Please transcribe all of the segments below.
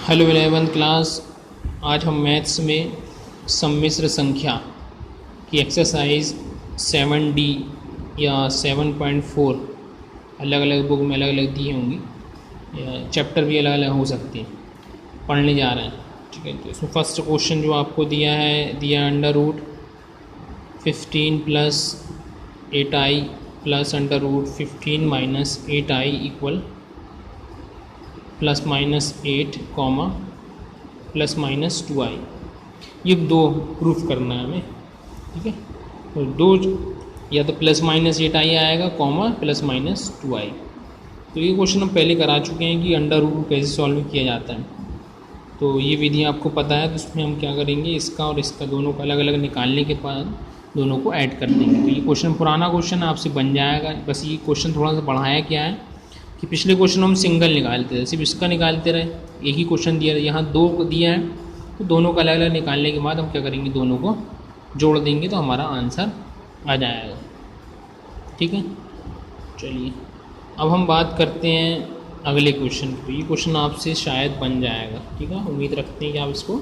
Hello 11th class. आज हम maths में सम्मिश्र संख्या की एक्सरसाइज 7D या 7.4 अलग अलग बुक में अलग अलग दी होंगी या चैप्टर भी अलग अलग हो सकती हैं, पढ़ने जा रहे हैं। ठीक है, तो इसमें फर्स्ट क्वेश्चन जो आपको दिया under root 15 plus 8i plus under root 15 minus 8i equal plus minus 8 comma plus minus 2i। ये दो प्रूफ करना है हमें। ठीक है, तो दो या तो प्लस माइनस 8i आएगा कॉमा प्लस माइनस 2i। तो ये क्वेश्चन हम पहले करा चुके हैं कि अंडर रूट कैसे सॉल्व किया जाता है। तो ये विधि आपको पता है, तो इसमें हम क्या करेंगे, इसका और इसका दोनों को अलग अलग निकालने के बाद दोनों को ऐड कर देंगे। तो ये क्वेश्चन पुराना क्वेश्चन आपसे बन जाएगा। बस ये क्वेश्चन थोड़ा सा बढ़ाया क्या है कि पिछले क्वेश्चन हम सिंगल निकालते थे, सिर्फ इसका निकालते रहे, एक ही क्वेश्चन दिया, यहाँ दो दिया है, तो दोनों का अलग अलग निकालने के बाद हम क्या करेंगे, दोनों को जोड़ देंगे तो हमारा आंसर आ जाएगा। ठीक है, चलिए अब हम बात करते हैं अगले क्वेश्चन को। ये क्वेश्चन आपसे शायद बन जाएगा। ठीक है, उम्मीद रखते हैं कि आप इसको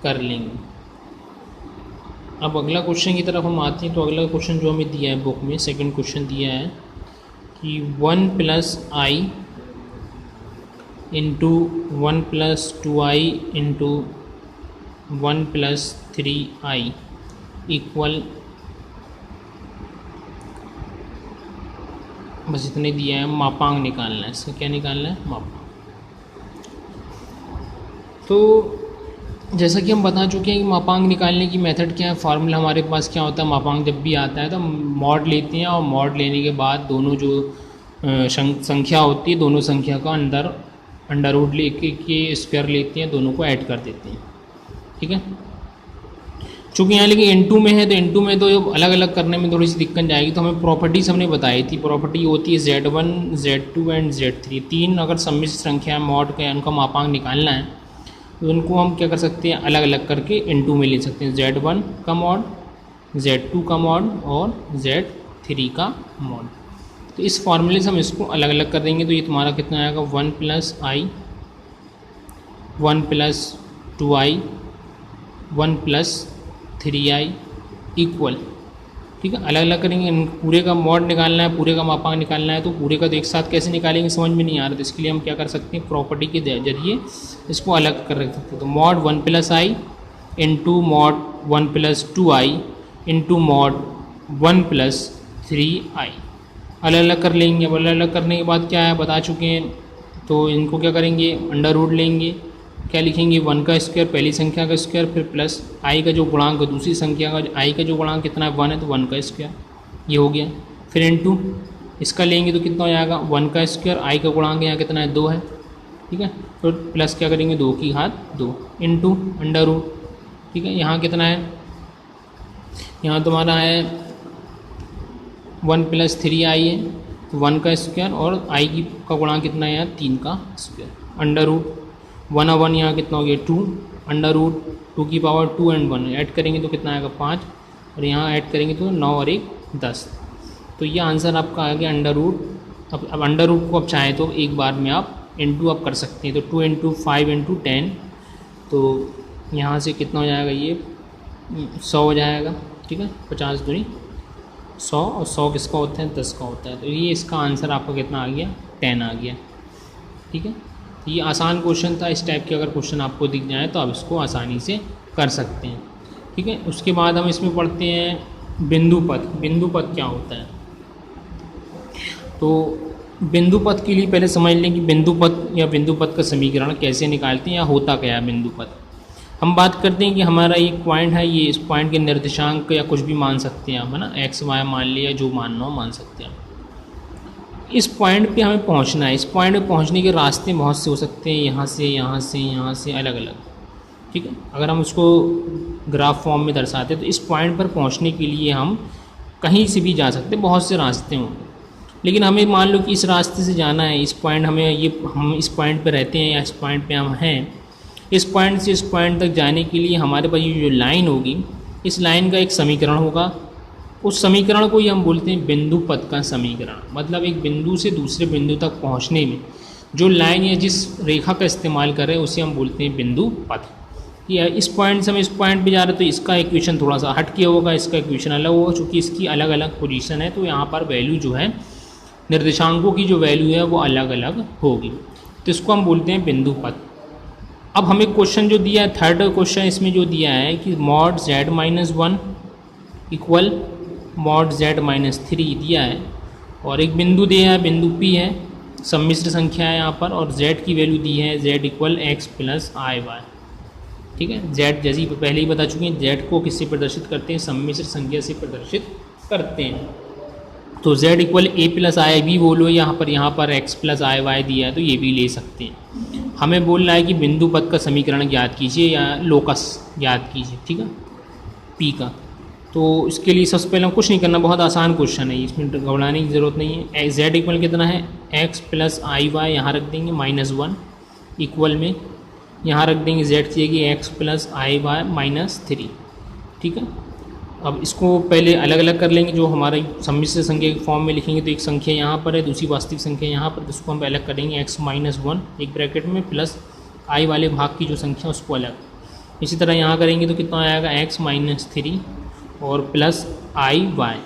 कर लेंगे। अब अगला क्वेश्चन की तरफ हम आते हैं। तो अगला क्वेश्चन जो हमें दिया है बुक में, सेकंड क्वेश्चन दिया है कि 1 plus i into 1 plus 2i into 1 plus 3i equal, बस इतने दिया है। मापांक निकालना है, इसका क्या निकालना है, मापांक। तो जैसा कि हम बता चुके हैं कि मापांक निकालने की मेथड क्या है, फार्मूला हमारे पास क्या होता है। मापांक जब भी आता है तो हम मॉड लेते हैं और मॉड लेने के बाद दोनों जो संख्या होती है, दोनों संख्या का अंडर रूट लेके के स्क्वायर लेते हैं, दोनों को ऐड कर देते हैं। ठीक है, चूँकि यहाँ लेकिन N2 में है तो N2 में तो अलग अलग करने में थोड़ी सी दिक्कत जाएगी। तो हमें प्रॉपर्टीज़ हमने बताई थी। प्रॉपर्टी होती है Z1, Z2 एंड Z3। तीन अगर सम्मिश्र संख्या मॉड का उनका मापांक निकालना है तो उनको हम क्या कर सकते हैं, अलग अलग करके N2 में ले सकते हैं। Z1 का मॉड, Z2 का मॉड और Z3 का मॉड। तो इस फॉर्मूले से हम इसको अलग अलग कर देंगे। तो ये तुम्हारा कितना आएगा, 1 प्लस आई, 1 plus 2i, 1 plus 3i equal. ठीक है, अलग अलग करेंगे। पूरे का मॉड निकालना है, पूरे का मापांक निकालना है, तो पूरे का तो एक साथ कैसे निकालेंगे समझ में नहीं आ रहा। तो इसके लिए हम क्या कर सकते हैं, प्रॉपर्टी के जरिए इसको अलग कर रख सकते हैं। तो mod 1 plus i into mod 1 plus 2i into mod 1 plus 3i अलग अलग कर लेंगे। अब अलग अलग करने के बाद क्या है बता चुके हैं। तो इनको क्या करेंगे, अंडर रूट लेंगे, क्या लिखेंगे, 1 का स्क्वायर पहली संख्या का स्क्वायर, फिर प्लस आई का जो गुणांक दूसरी संख्या का, आई का जो गुणांक कितना है 1 है तो 1 का स्क्वायर, ये हो गया। फिर इनटू इसका लेंगे तो कितना हो जाएगा, 1 का स्क्वायर, आई का गुणांक यहाँ कितना है 2 है। ठीक है, तो प्लस क्या करेंगे, 2 की घात 2 इंटू अंडर रूट। ठीक है, यहाँ कितना है, यहाँ तुम्हारा है 1 प्लस 3i है, तो 1 का स्क्वायर और आई की का गुणांक कितना है यहाँ 3 का स्क्वायर, अंडर रूट 1 और 1 यहाँ कितना हो गया 2, अंडर रूट 2 की पावर 2 एंड 1 ऐड करेंगे तो कितना आएगा 5, और यहाँ ऐड करेंगे तो 9 और 1 10। तो ये आंसर आपका आ गया अंडर रूट। अब अंडर रूट को आप चाहें तो एक बार में आप इंटू आप कर सकते हैं। तो 2 इंटू 5 इंटू 10, तो यहाँ से कितना हो जाएगा, ये 100 हो जाएगा। ठीक है, 50 दूनी 100, और 100 किसका होता है, 10 का होता है। तो ये इसका आंसर आपका कितना आ गया, 10 आ गया। ठीक है, ये आसान क्वेश्चन था। इस टाइप के अगर क्वेश्चन आपको दिख जाए तो आप इसको आसानी से कर सकते हैं। ठीक है, उसके बाद हम इसमें पढ़ते हैं बिंदुपथ। बिंदुपथ क्या होता है, तो बिंदुपथ के लिए पहले समझ लें कि बिंदुपथ या बिंदुपथ का समीकरण कैसे निकालते हैं या होता क्या है बिंदुपथ। हम बात करते हैं कि हमारा एक पॉइंट है, ये इस पॉइंट के निर्देशांक या कुछ भी मान सकते हैं हम, है ना, एक्स वाई मान लिया, जो मानना हो मान सकते हैं। इस पॉइंट पे हमें पहुंचना है। इस पॉइंट पे पहुंचने के रास्ते बहुत से हो सकते हैं, यहाँ से यहाँ से यहाँ से अलग अलग। ठीक है, अगर हम उसको ग्राफ फॉर्म में दर्शाते हैं तो इस पॉइंट पर पहुंचने के लिए हम कहीं से भी जा सकते हैं, बहुत से रास्ते होंगे। लेकिन हमें मान लो कि इस रास्ते से जाना है, इस पॉइंट हमें ये हम इस पॉइंट पर रहते हैं या इस पॉइंट पर हम हैं, इस पॉइंट से इस पॉइंट तक जाने के लिए हमारे पास ये जो लाइन होगी, इस लाइन का एक समीकरण होगा। उस समीकरण को ही हम बोलते हैं बिंदुपथ का समीकरण। मतलब एक बिंदु से दूसरे बिंदु तक पहुंचने में जो लाइन या जिस रेखा का इस्तेमाल कर रहे हैं उसे हम बोलते हैं बिंदु पथ। या इस पॉइंट से हम इस पॉइंट पे जा रहे हैं तो इसका इक्वेशन थोड़ा सा हट के होगा, इसका इक्वेशन अलग होगा, चूँकि इसकी अलग अलग पोजीशन है तो यहाँ पर वैल्यू जो है निर्देशांकों की जो वैल्यू है वो अलग अलग होगी, तो इसको हम बोलते हैं बिंदु पथ। अब हमें क्वेश्चन जो दिया है, थर्ड क्वेश्चन इसमें जो दिया है कि mod z-1 equal mod z-3 दिया है, और एक बिंदु दिया है, बिंदु P है, सम्मिश्र संख्या है यहाँ पर, और z की वैल्यू दी है z इक्वल x प्लस आई वाई। ठीक है, z जैसे ही पहले ही बता चुके हैं, z को किससे प्रदर्शित करते हैं, सम्मिश्र संख्या से प्रदर्शित करते हैं। तो z इक्वल a प्लस आई भी बोलो, यहाँ पर x प्लस आई वाई दिया है तो ये भी ले सकते हैं। हमें बोलना है कि बिंदु पथ का समीकरण ज्ञात कीजिए या लोकस ज्ञात कीजिए, ठीक है, P का। तो इसके लिए सबसे पहले कुछ नहीं करना, बहुत आसान क्वेश्चन है, इसमें घबराने की ज़रूरत नहीं है। z इक्वल कितना है, x प्लस आई वाई, यहाँ रख देंगे -1 इक्वल में, यहाँ रख देंगे z की जगह x प्लस आई वाई -3। ठीक है, अब इसको पहले अलग अलग कर लेंगे, जो हमारी सम्मिश्र संख्या के फॉर्म में लिखेंगे तो एक संख्या यहाँ पर है, दूसरी वास्तविक संख्या यहाँ पर, तो उसको हम अलग करेंगे x -1 एक ब्रैकेट में प्लस i वाले भाग की जो संख्या उसको अलग। इसी तरह यहाँ करेंगे तो कितना आएगा, x -3 और प्लस आई वाई,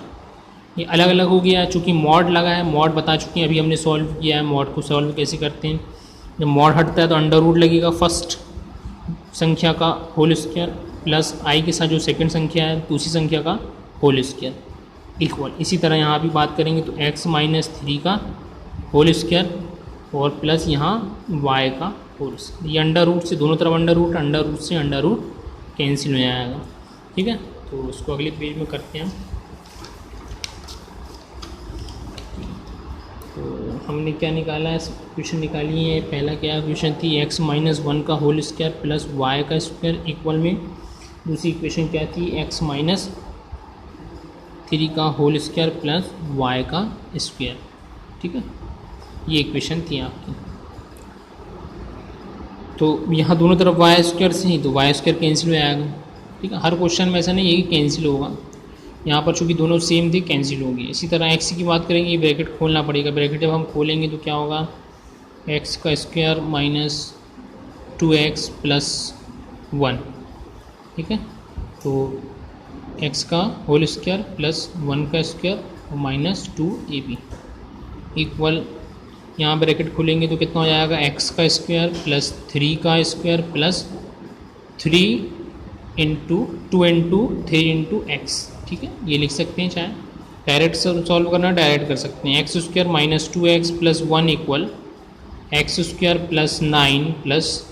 ये अलग अलग हो गया। चूँकि मॉड लगा है, मॉड बता चुके हैं, अभी हमने सॉल्व किया है। मॉड को सॉल्व कैसे करते हैं, जब मॉड हटता है तो अंडर रूट लगेगा फर्स्ट संख्या का होल स्क्वायर प्लस आई के साथ जो सेकंड संख्या है दूसरी संख्या का होल स्क्वायर इक्वल। इसी तरह यहाँ भी बात करेंगे तो x -3 का होल स्क्वायर और प्लस यहाँ y का होल स्क्वायर। ये अंडर रूट से दोनों तरफ अंडर रूट से अंडर रूट कैंसिल हो जाएगा। ठीक है, तो उसको अगले पेज में करते हैं। तो हमने क्या निकाला है, क्वेश्चन निकाली है। पहला क्या क्वेश्चन थी, x -1 का होल स्क्वायर प्लस y का स्क्वायर इक्वल में दूसरी इक्वेशन क्या थी, x -3 का होल स्क्वायर प्लस y का स्क्वायर। ठीक है, ये इक्वेशन थी आपकी। तो यहाँ दोनों तरफ वाई स्क्वायर से ही तो वाई स्क्वायर कैंसिल हो जाएगा। ठीक है, हर क्वेश्चन में ऐसा नहीं है कि कैंसिल होगा, यहाँ पर चूँकि दोनों सेम थे कैंसिल होगी। इसी तरह x की बात करेंगे, ब्रैकेट खोलना पड़ेगा। ब्रैकेट जब हम खोलेंगे तो क्या होगा, x का स्क्वायर -2x प्लस 1। ठीक है, तो x का होल स्क्वायर प्लस 1 का स्क्वायर और -2ab इक्वल, यहाँ ब्रैकेट खोलेंगे तो कितना हो जाएगा, x का स्क्वायर प्लस 3 का square plus 3 into 2 into 3 into x। ठीक है, ये लिख सकते हैं, चाहे डायरेक्ट सॉल्व करना डायरेक्ट कर सकते हैं। x square -2x plus 1 equal x square plus 9 plus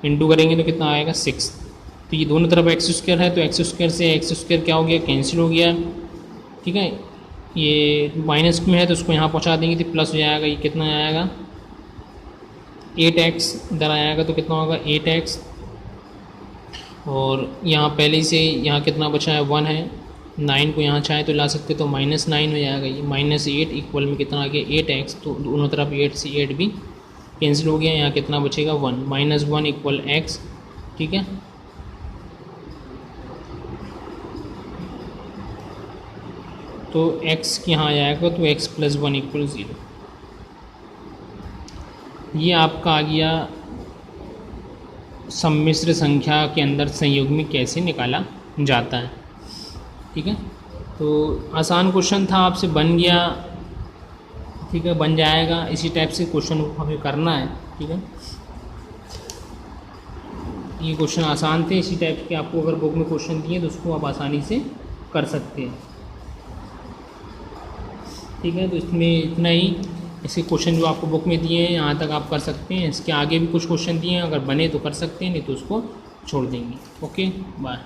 into करेंगे तो कितना आएगा 6। तो ये दोनों तरफ x स्क्वायर है तो x स्क्वायर से x स्क्वायर क्या हो गया, कैंसिल हो गया। ठीक है, ये माइनस में है तो उसको यहाँ पहुँचा देंगे तो प्लस हो जाएगा। ये कितना आएगा, 8x इधर आएगा तो कितना होगा 8x, और यहाँ पहले से यहाँ कितना बचा है 1 है, 9 को यहाँ चाहे तो ला सकते तो -9 हो जाएगा। ये -8 इक्वल में कितना आ गया 8x, तो दोनों तरफ 8 से 8 भी कैंसिल हो गया। यहाँ कितना बचेगा 1, -1 इक्वल x। ठीक है, तो x यहाँ आ जाएगा तो x प्लस 1 इक्वल 0। ये आपका आ गया सम्मिश्र संख्या के अंदर संयुग्मी कैसे निकाला जाता है। ठीक है, तो आसान क्वेश्चन था, आपसे बन गया। ठीक है, बन जाएगा। इसी टाइप से क्वेश्चन हमें करना है। ठीक है, ये क्वेश्चन आसान थे, इसी टाइप के आपको अगर बुक में क्वेश्चन दिए तो उसको आप आसानी से कर सकते हैं। ठीक है, तो इसमें इतना ही, ऐसे क्वेश्चन जो आपको बुक में दिए हैं यहाँ तक आप कर सकते हैं। इसके आगे भी कुछ क्वेश्चन दिए हैं, अगर बने तो कर सकते हैं, नहीं तो उसको छोड़ देंगे। Okay, bye.